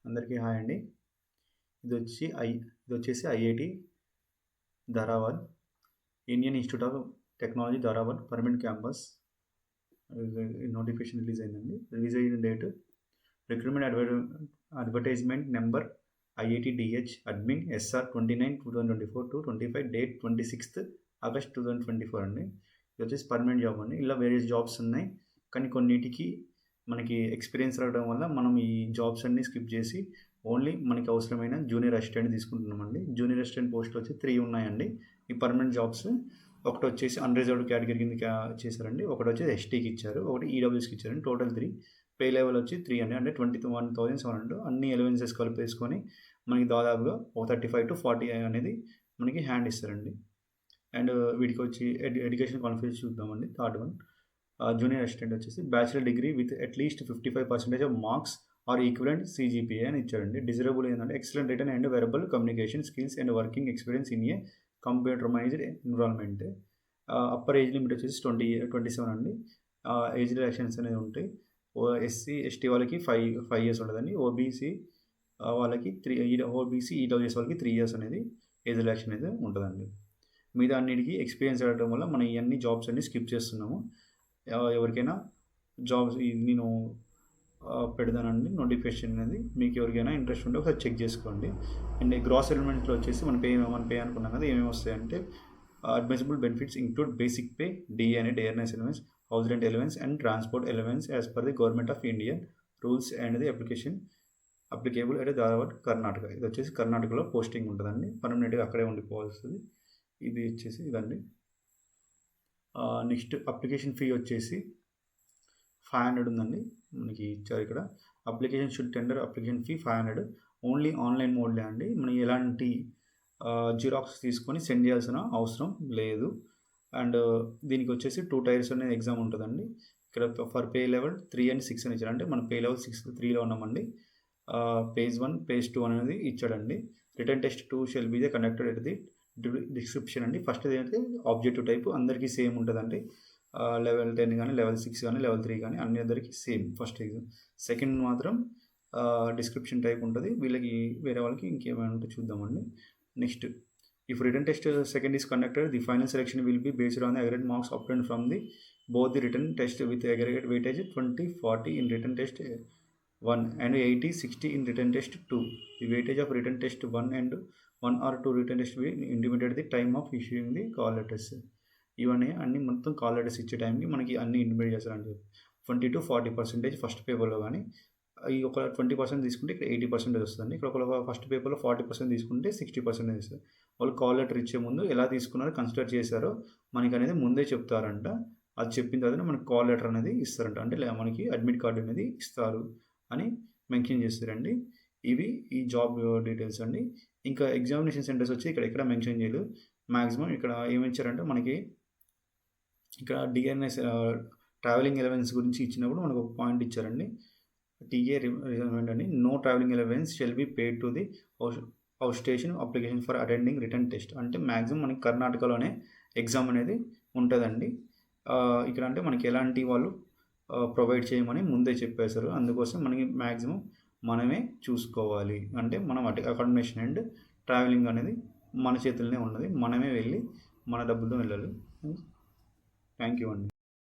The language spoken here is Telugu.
అందరికీ హాయ్ అండి. ఇది వచ్చేసి IIT Dharwad, Indian Institute of Technology Dharwad permanent campus. Notification release అయిందండి. రిలీజ్ అయిన date recruitment advertisement number IITDH admin SR 29/2024 to 25 date 26th August 2024 అండి. ఇది వచ్చేసి పర్మనెంట్ జాబ్ అండి. ఇలా వేరియస్ జాబ్స్ ఉన్నాయి, కానీ కొన్నిటికి మనకి ఎక్స్పీరియన్స్ రావడం వల్ల మనం ఈ జాబ్స్ అన్ని స్కిప్ చేసి ఓన్లీ మనకి అవసరమైన జూనియర్ అసిస్టెంట్ తీసుకుంటున్నామండి. జూనియర్ అసిస్టెంట్ పోస్ట్ వచ్చి 3 ఉన్నాయండి ఈ పర్మనెంట్ జాబ్స్. ఒకటి వచ్చేసి అన్రిజర్వ్డ్ కేటగిరీ కింద చేశారండి, ఒకటి వచ్చేసి STకి ఇచ్చారు, ఒకటి EWSకి ఇచ్చారండి. టోటల్ 3. పే లెవెల్ వచ్చి 3 అండి, అంటే 21,700. అన్ని ఎలవెన్సెస్ కలిపేసుకొని మనకి దాదాపుగా 35 to 40 అనేది మనకి హ్యాండ్ ఇస్తారండి. అండ్ వీటికి వచ్చి ఎడ్యుకేషన్ క్వాలిఫికేషన్ చూద్దామండి. థర్డ్ వన్, జూనియర్ అసిస్టెంట్ వచ్చేసి bachelor degree with at least 55% of marks or equivalent CGPA అని ఇచ్చారండి. డిజరబుల్ ఏంటంటే excellent written and verbal communication skills and working experience in a computerized environment. Upper age limit వచ్చేసి 27 అండి. ఏజ్ రిలాక్షన్స్ అనేవి ఉంటాయి. SC ST వాళ్ళకి 5 years ఉంటుందండి. OBC వాళ్ళకి 3, OBC EWS వాళ్ళకి 3 years అనేది ఏజ్ రిలాక్షన్ అనేది ఉంటుందండి. మీద అన్నిటికీ ఎక్స్పీరియన్స్ అవ్వడం వల్ల మనం ఇవన్నీ జాబ్స్ అన్ని స్కిప్ చేస్తున్నాము. ఎవరికైనా జాబ్స్ నేను పెడతానండి నోటిఫికేషన్ అనేది. మీకు ఎవరికైనా ఇంట్రెస్ట్ ఉంటే ఒకసారి చెక్ చేసుకోండి. అండ్ గ్రాస్ ఎలిమెంట్లో వచ్చేసి మన పే అనుకున్నాం కదా, ఏమేమి వస్తాయంటే admissible benefits include basic pay, DA అనే dearness allowance, house rent allowance and transport allowance as per the government of India rules and the applicable at Dharwad Karnataka. ఇది వచ్చేసి కర్ణాటకలో పోస్టింగ్ ఉంటుందండి, పర్మనెంట్గా అక్కడే ఉండిపోవాల్సింది. ఇది వచ్చేసి ఇదండి. నెక్స్ట్ అప్లికేషన్ ఫీ వచ్చేసి 500 ఉందండి, మనకి ఇచ్చారు ఇక్కడ. Application should tender application fee 500. Only online మోడ్లే అండి, మనం ఎలాంటి జిరాక్స్ తీసుకొని సెండ్ చేయాల్సిన అవసరం లేదు. అండ్ దీనికి వచ్చేసి 2 tiers అనే ఎగ్జామ్ ఉంటుందండి. ఇక్కడ ఫర్ పే లెవెల్ 3 and 6 అని ఇచ్చారు, అంటే మనం పే లెవెల్ 3లో ఉన్నామండి. phase 1, phase 2 అనేది ఇచ్చాడండి. Return test 2 shall be the conducted at the description అండి. ఫస్ట్ ఏంటంటే ఆబ్జెక్టివ్ టైప్ అందరికీ సేమ్ ఉంటుందండి. లెవెల్ 10 కానీ లెవెల్ 6 కానీ లెవెల్ 3 కానీ అన్ని అందరికీ సేమ్ ఫస్ట్ ఎగ్జామ్. సెకండ్ మాత్రం డిస్క్రిప్షన్ టైప్ ఉంటుంది. వీళ్ళకి వేరే వాళ్ళకి ఇంకేమైనా ఉంటే చూద్దామండి. Next, if return test second is conducted, the final selection will be based on the aggregate marks obtained from the both the return test with aggregate weightage 20/40 in return test 1 and 80/60 in written test 2. The weightage of written test 1 and 1 or 2 written test will intimate the time of issuing the call letters. ఇవన్నీ అన్ని మొత్తం కాల్ లెటర్స్ ఇచ్చే టైంకి మనకి అన్ని ఇంటిమేట్ చేస్తారండి. 20 to 40% ఫస్ట్ పేపర్లో కానీ, ఈ ఒక 20% తీసుకుంటే ఇక్కడ 80% వస్తుందండి. ఇక్కడ ఒక ఫస్ట్ పేపర్లో 40% తీసుకుంటే 60% వస్తుంది. వాళ్ళు కాల్ లెటర్ ఇచ్చే ముందు ఎలా తీసుకున్నారో కన్సిడర్ చేశారో మనకి అనేది ముందే చెప్తారంట. అది చెప్పిన తర్వాత మనకి కాల్ లెటర్ అనేది ఇస్తారంట, అంటే మనకి అడ్మిట్ కార్డు అనేది ఇస్తారు అని మెన్షన్ చేస్తారండి. ఇవి ఈ జాబ్ డీటెయిల్స్ అండి. ఇంకా ఎగ్జామినేషన్ సెంటర్స్ వచ్చి ఇక్కడ మెన్షన్ చేయలేదు. మ్యాక్సిమం ఇక్కడ ఏమిచ్చారంటే మనకి ఇక్కడ DNS ట్రావెలింగ్ ఎలవెన్స్ గురించి ఇచ్చినప్పుడు మనకు ఒక పాయింట్ ఇచ్చారండి. TA రిజర్వ్మెంట్ అని, no travelling allowance shall be paid to the house station application for attending written test. అంటే మ్యాక్సిమం మనకి కర్ణాటకలోనే ఎగ్జామ్ అనేది ఉంటుందండి. ఇక్కడ అంటే మనకి ఎలాంటి వాళ్ళు ప్రొవైడ్ చేయమని ముందే చెప్పేశారు. అందుకోసం మనకి మ్యాక్సిమం మనమే చూసుకోవాలి. అంటే మనం అకామిడేషన్ అండ్ ట్రావెలింగ్ అనేది మన చేతుల్లోనే ఉన్నది, మనమే వెళ్ళి మన డబ్బులతో వెళ్ళాలి. థ్యాంక్ యూ అండి.